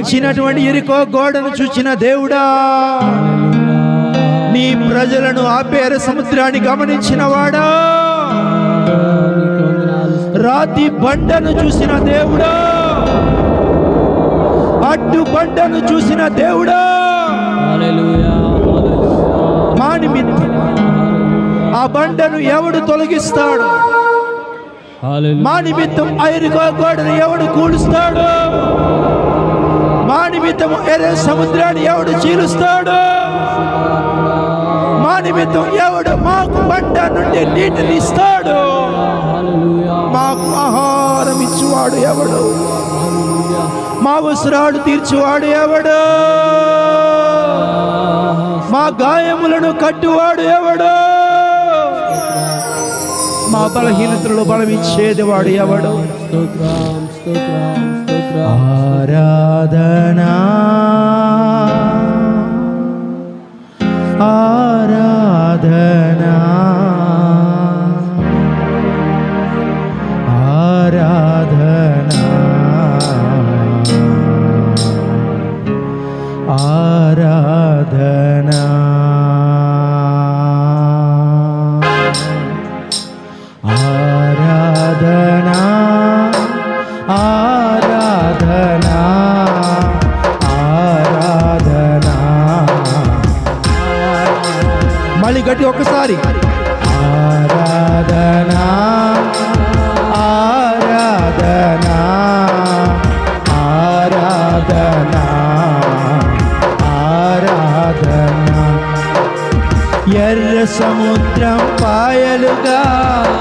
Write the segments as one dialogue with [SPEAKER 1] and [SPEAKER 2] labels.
[SPEAKER 1] పగిలించినటువంటి యెరికో గోడను చూచిన దేవుడా, నీ ప్రజలను ఆపేర సముద్రాన్ని గమనించిన వాడా, రాతి బండను చూసిన దేవుడా, అడ్డు బండను చూసిన దేవుడా, మా నిమిత్తం ఆ బండను ఎవడు తొలగిస్తాడు? మా నిమిత్తం ఆ యెరికో గోడను ఎవడు కూలుస్తాడు? మా నిమిత్తం ఎర్ర సముద్రాన్ని ఎవడు చీలుస్తాడు? మా నిమిత్తం ఎవడు మాకు బండ నుండి నీటిని ఇస్తాడు? మాకు ఆహారం ఇచ్చువాడు ఎవడు? మా అవసరాలు తీర్చువాడు ఎవడు? మా గాయములను కట్టువాడు ఎవడు? మా బలహీనతలలో బలం ఇచ్చేది వాడు ఎవడు? ఆరాధనా ఆరాధనా ఆరాధనా ఆరాధనా ఆరాధనా ఆరాధనా ఆరాధనా. మళ్ళీ గట్టి ఒకసారి ఆరాధనా ఆరాధనా ఆరాధనా ఆరాధనా. ఎర్ర సముద్రం పాయలుగా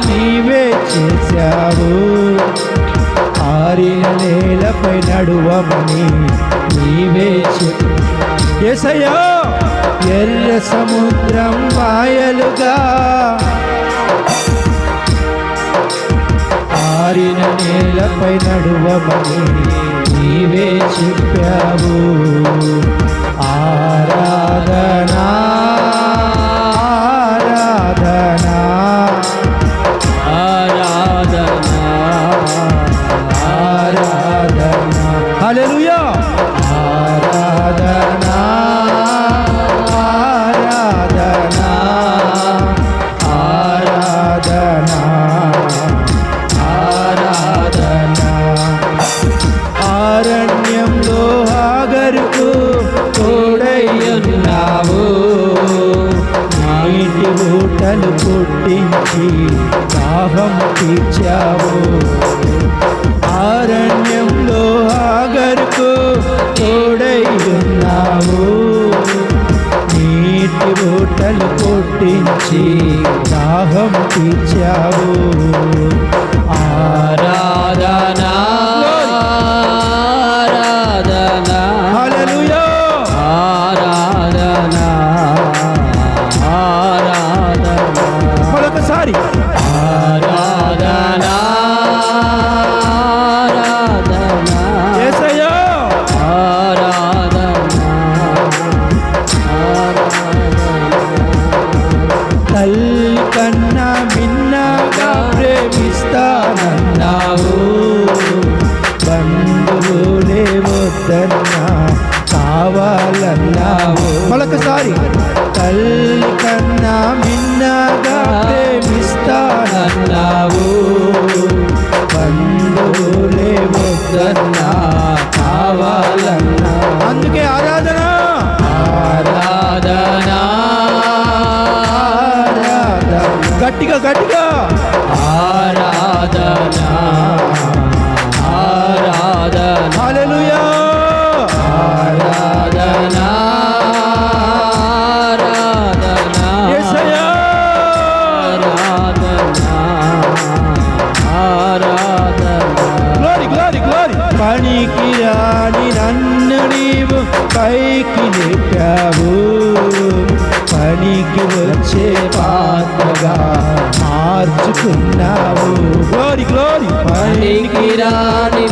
[SPEAKER 1] నీవే చేశావు, ఆరిన నేలపై నడువమని నీవే చెప్పు. యేసయ్యా, ఎర్ర సముద్రం పాయలుగా ఆరిన నేలపై నడువమని నీవే చెప్పావు. ఆరాధనా ఆరాధనా ఆరాధనా ఆరాధనా. హల్లెలూయా. ఆరాధనా ఆరాధనా ఆరాధనా ఆరాధనా. అరణ్యంలో హాగరుకు తోడయ్యున్నావు, నీటి ఊటలు పుట్టించి దాహం తీర్చావు. అరణ్యంలో హాగరుకు తోడయ్యున్నావు, నీటి ఊటలు పుట్టించి దాహం తీర్చావు. ఆరాధనా ఆరాధనా. హల్లెలూయా. ఆరాధనా ఆరాధనా. మరొకసారి ఆరాధనా ఆరాధనా. యేసయ్యా. ఆరాధనా తల్లి కన్నా మిన్నగా ప్రేమిస్తానన్నావు, బంధువులే వద్దన్నా కావాలన్నావు. మరొకసారి తల్లి కన్నా మిన్నగా ప్రేమిస్తానన్నావు, బంధువులే వద్దన్నా కావాలన్నా. అందుకే ఆరాధన ఆరాధనా ఆరాధన. గట్టిగా గట్టిగా ఆరాధనా ఆరాధన. హల్లెలూయా. ఆరాధనా ఆరాధనా. యేసయ్యా. ఆరాధనా ఆరాధనా. Glory glory glory. పనికి రాని నన్ను నీవు పైకి లేపావు, పనికి వచ్చే పాత్రగా మార్చుకున్నావు. Glory glory. పనికి రాని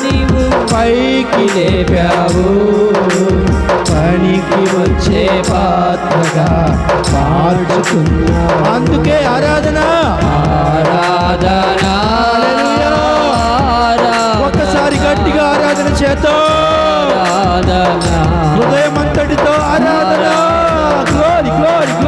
[SPEAKER 1] నీవు పైకి లేపావు, పనికి వచ్చే పాత్రగా మార్చుకున్నావు. అందుకే ఆరాధన ఆరాధన. ఒక్కసారి గట్టిగా ఆరాధన చేద్దాం.